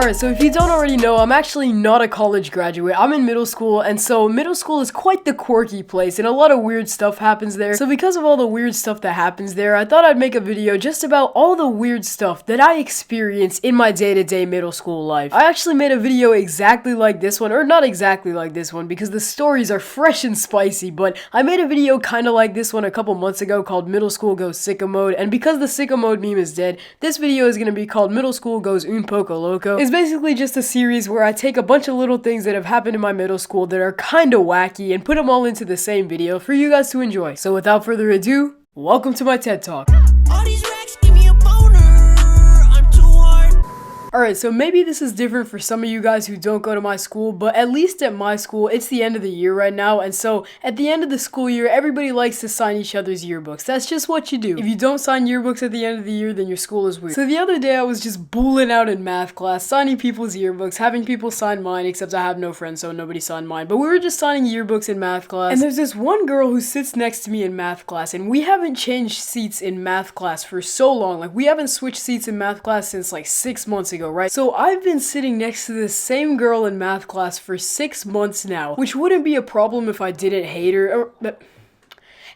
Alright, so if you don't already know, I'm actually not a college graduate. I'm in middle school, and so middle school is quite the quirky place, and a lot of weird stuff happens there. So because of all the weird stuff that happens there, I thought I'd make a video just about all the weird stuff that I experience in my day-to-day middle school life. I actually made a video exactly like this one, or not exactly like this one, because the stories are fresh and spicy, but I made a video kinda like this one a couple months ago called Middle School Goes Sicko Mode, and because the Sicko Mode meme is dead, this video is gonna be called Middle School Goes POCO LOCO. It's basically just a series where I take a bunch of little things that have happened in my middle school that are kinda wacky and put them all into the same video for you guys to enjoy. So without further ado, welcome to my TED Talk. All these racks give me a boner. I'm too hard. Alright, so maybe this is different for some of you guys who don't go to my school, but at least at my school, it's the end of the year right now, and so at the end of the school year, everybody likes to sign each other's yearbooks. That's just what you do. If you don't sign yearbooks at the end of the year, then your school is weird. So the other day, I was just booling out in math class, signing people's yearbooks, having people sign mine, except I have no friends, so nobody signed mine, but we were just signing yearbooks in math class, and there's this one girl who sits next to me in math class, and we haven't changed seats in math class for so long. Like, we haven't switched seats in math class since like 6 months ago, right? So I've been sitting next to this same girl in math class for 6 months now, which wouldn't be a problem if I didn't hate her, or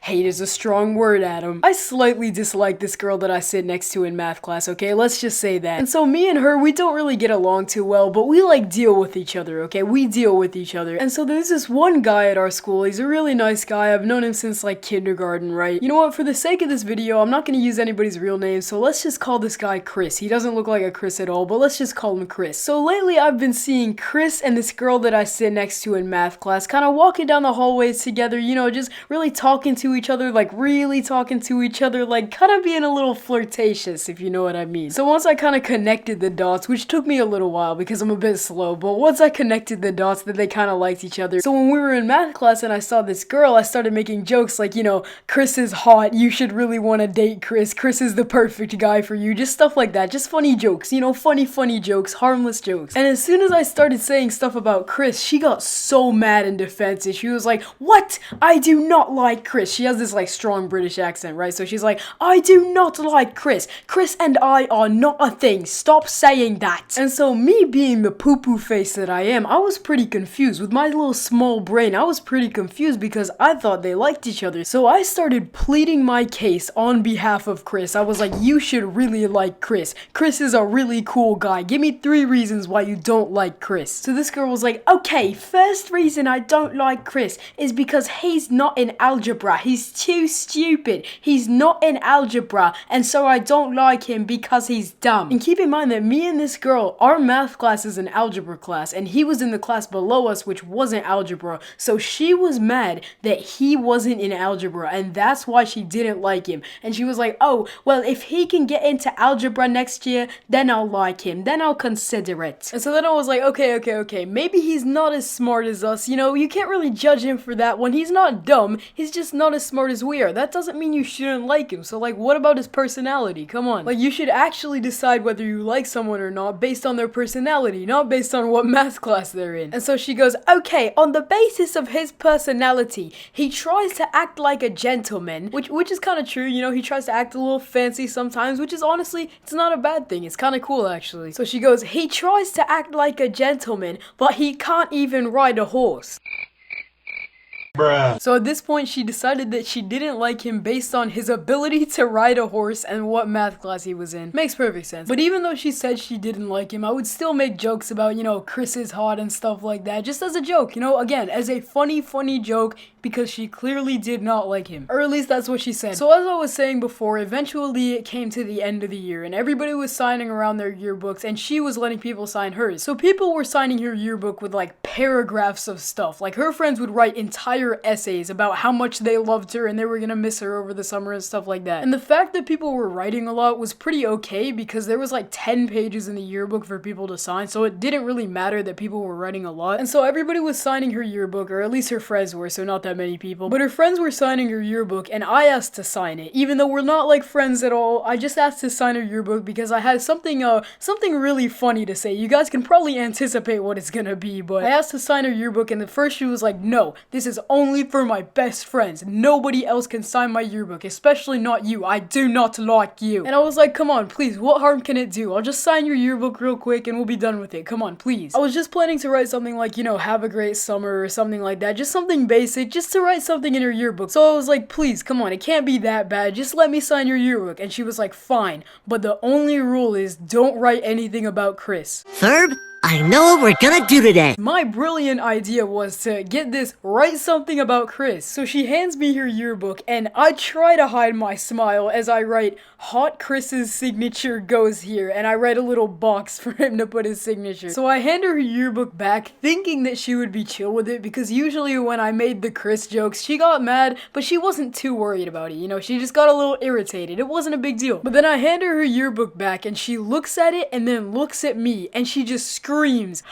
hate is a strong word, Adam. I slightly dislike this girl that I sit next to in math class, okay? Let's just say that. And so me and her, we don't really get along too well, but we like deal with each other, okay? We deal with each other. And so there's this one guy at our school. He's a really nice guy. I've known him since like kindergarten, right? You know what? For the sake of this video, I'm not gonna use anybody's real name, so let's just call this guy Chris. He doesn't look like a Chris at all, but let's just call him Chris. So lately I've been seeing Chris and this girl that I sit next to in math class kind of walking down the hallways together, you know, just really talking to each other, like really talking to each other, like kind of being a little flirtatious, if you know what I mean. So once I kind of connected the dots, which took me a little while because I'm a bit slow, but once I connected the dots that they kind of liked each other. So when we were in math class and I saw this girl, I started making jokes like, you know, Chris is hot, you should really want to date Chris, Chris is the perfect guy for you, just stuff like that, just funny jokes, you know, funny jokes, harmless jokes. And as soon as I started saying stuff about Chris, she got so mad and defensive. She was like, what? I do not like Chris. She has this like strong British accent, right? So she's like, I do not like Chris. Chris and I are not a thing. Stop saying that. And so me being the poo-poo face that I am, I was pretty confused. With my little small brain, I was pretty confused because I thought they liked each other. So I started pleading my case on behalf of Chris. I was like, you should really like Chris. Chris is a really cool guy. Give me 3 reasons why you don't like Chris. So this girl was like, okay, first reason I don't like Chris is because he's not in algebra. He's too stupid. He's not in algebra, and so I don't like him because he's dumb. And keep in mind that me and this girl, our math class is an algebra class, and he was in the class below us, which wasn't algebra. So she was mad that he wasn't in algebra, and that's why she didn't like him. And she was like, oh, well, if he can get into algebra next year, then I'll like him. Then I'll consider it. And so then I was like, okay. Maybe he's not as smart as us. You know, you can't really judge him for that one. He's not dumb. He's just not as smart as we are. That doesn't mean you shouldn't like him. So like, what about his personality? Come on. Like, you should actually decide whether you like someone or not based on their personality, not based on what math class they're in. And so she goes, okay, on the basis of his personality, he tries to act like a gentleman, which is kind of true. You know, he tries to act a little fancy sometimes, which is honestly, it's not a bad thing. It's kind of cool, actually. So she goes, he tries to act like a gentleman, but he can't even ride a horse. Bruh. So at this point, she decided that she didn't like him based on his ability to ride a horse and what math class he was in. Makes perfect sense. But even though she said she didn't like him, I would still make jokes about, you know, Chris is hot and stuff like that, just as a joke, you know, again, as a funny joke, because she clearly did not like him. Or at least that's what she said. So as I was saying before, eventually it came to the end of the year, and everybody was signing around their yearbooks, and she was letting people sign hers. So people were signing her yearbook with like paragraphs of stuff. Like, her friends would write entire essays about how much they loved her and they were gonna miss her over the summer and stuff like that. And the fact that people were writing a lot was pretty okay because there was like 10 pages in the yearbook for people to sign, so it didn't really matter that people were writing a lot. And so everybody was signing her yearbook, or at least her friends were, so not that many people. But her friends were signing her yearbook and I asked to sign it. Even though we're not like friends at all, I just asked to sign her yearbook because I had something really funny to say. You guys can probably anticipate what it's gonna be, but I asked to sign her yearbook and at first she was like, no, this is only for my best friends. Nobody else can sign my yearbook, especially not you. I do not like you. And I was like, come on, please, what harm can it do? I'll just sign your yearbook real quick and we'll be done with it. Come on, please. I was just planning to write something like, you know, have a great summer or something like that. Just something basic, just to write something in your yearbook. So I was like, please, come on, it can't be that bad. Just let me sign your yearbook. And she was like, fine. But the only rule is don't write anything about Chris. Ferb, I know what we're gonna do today. My brilliant idea was to get this, write something about Chris. So she hands me her yearbook and I try to hide my smile as I write, Hot Chris's signature goes here, and I write a little box for him to put his signature. So I hand her yearbook back thinking that she would be chill with it, because usually when I made the Chris jokes, she got mad, but she wasn't too worried about it, you know, she just got a little irritated. It wasn't a big deal. But then I hand her yearbook back and she looks at it and then looks at me and she just screams,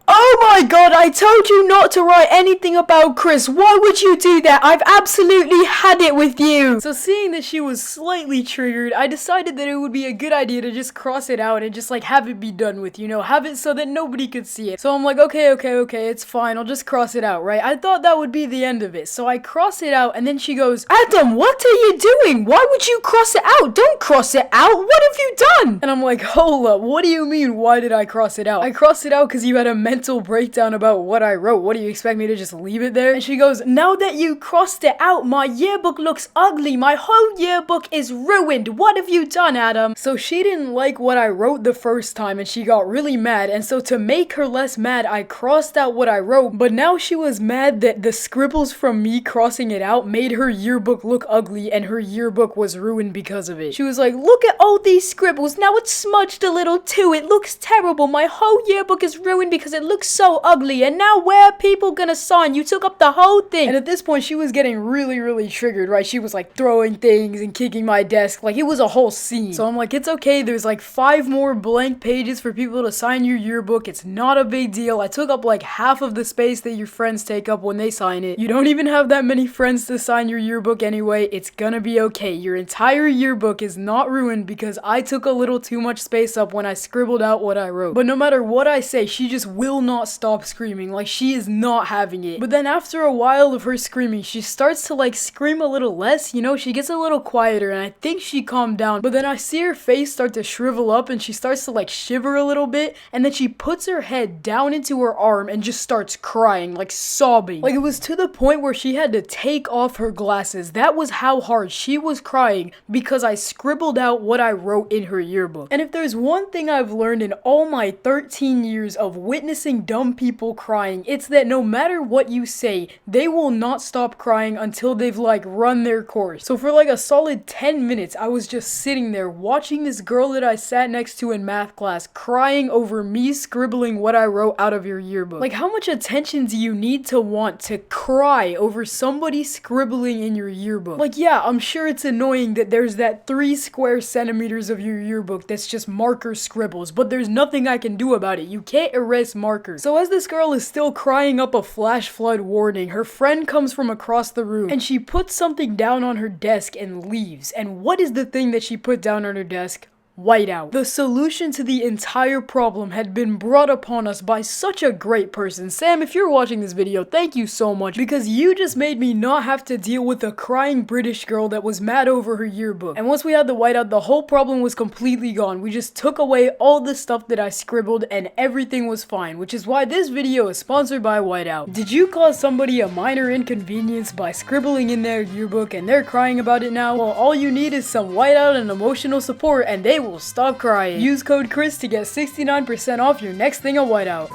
oh my god, I told you not to write anything about Chris. Why would you do that? I've absolutely had it with you. So seeing that she was slightly triggered, I decided that it would be a good idea to just cross it out and just like have it be done with, you know, have it so that nobody could see it. So I'm like, okay, it's fine. I'll just cross it out, right? I thought that would be the end of it. So I cross it out and then she goes, Adam, what are you doing? Why would you cross it out? Don't cross it out. What have you done? And I'm like, hold up. What do you mean? Why did I cross it out? I crossed it out because you had a mental breakdown about what I wrote. What do you expect me to just leave it there? And she goes, now that you crossed it out, my yearbook looks ugly. My whole yearbook is ruined. What have you done, Adam? So she didn't like what I wrote the first time and she got really mad. And so to make her less mad, I crossed out what I wrote. But now she was mad that the scribbles from me crossing it out made her yearbook look ugly and her yearbook was ruined because of it. She was like, look at all these scribbles. Now it's smudged a little too. It looks terrible. My whole yearbook is ruined because it looks so ugly, and now where are people gonna sign? You took up the whole thing. And at this point she was getting really triggered, right? She was like throwing things and kicking my desk, like it was a whole scene. So I'm like, it's okay, there's like 5 more blank pages for people to sign your yearbook. It's not a big deal. I took up like half of the space that your friends take up when they sign it. You don't even have that many friends to sign your yearbook anyway. It's gonna be okay. Your entire yearbook is not ruined because I took a little too much space up when I scribbled out what I wrote. But no matter what I say, she just will not stop screaming. Like, she is not having it. But then after a while of her screaming, she starts to like scream a little less, you know, she gets a little quieter and I think she calmed down. But then I see her face start to shrivel up and she starts to like shiver a little bit, and then she puts her head down into her arm and just starts crying, like sobbing. Like, it was to the point where she had to take off her glasses. That was how hard she was crying because I scribbled out what I wrote in her yearbook. And if there's one thing I've learned in all my 13 years of witnessing dumb people crying, it's that no matter what you say, they will not stop crying until they've like run their course. So for like a solid 10 minutes, I was just sitting there watching this girl that I sat next to in math class crying over me scribbling what I wrote out of your yearbook. Like, how much attention do you need to want to cry over somebody scribbling in your yearbook? Like, yeah, I'm sure it's annoying that there's that 3 square centimeters of your yearbook that's just marker scribbles, but there's nothing I can do about it. You can't erase markers. So as this girl is still crying up a flash flood warning, her friend comes from across the room and she puts something down on her desk and leaves. And what is the thing that she put down on her desk? Whiteout. The solution to the entire problem had been brought upon us by such a great person. Sam, if you're watching this video, thank you so much, because you just made me not have to deal with a crying British girl that was mad over her yearbook. And once we had the whiteout, the whole problem was completely gone. We just took away all the stuff that I scribbled and everything was fine, which is why this video is sponsored by Whiteout. Did you cause somebody a minor inconvenience by scribbling in their yearbook and they're crying about it now? Well, all you need is some whiteout and emotional support and they will stop crying. Use code Chris to get 69% off your next thing of whiteout.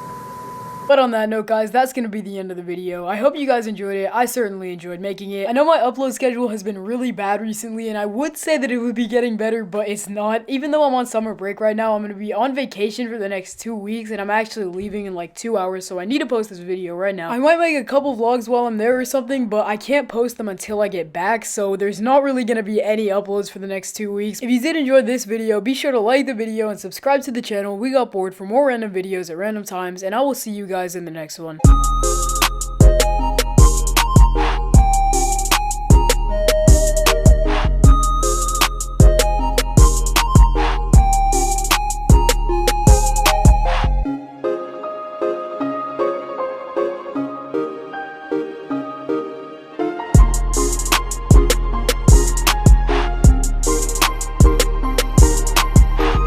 But on that note, guys, that's gonna be the end of the video. I hope you guys enjoyed it. I certainly enjoyed making it. I know my upload schedule has been really bad recently, and I would say that it would be getting better, but it's not. Even though I'm on summer break right now, I'm gonna be on vacation for the next 2 weeks, and I'm actually leaving in like 2 hours, so I need to post this video right now. I might make a couple vlogs while I'm there or something, but I can't post them until I get back, so there's not really gonna be any uploads for the next 2 weeks. If you did enjoy this video, be sure to like the video and subscribe to the channel. We got bored for more random videos at random times, and I will see you guys in the next one.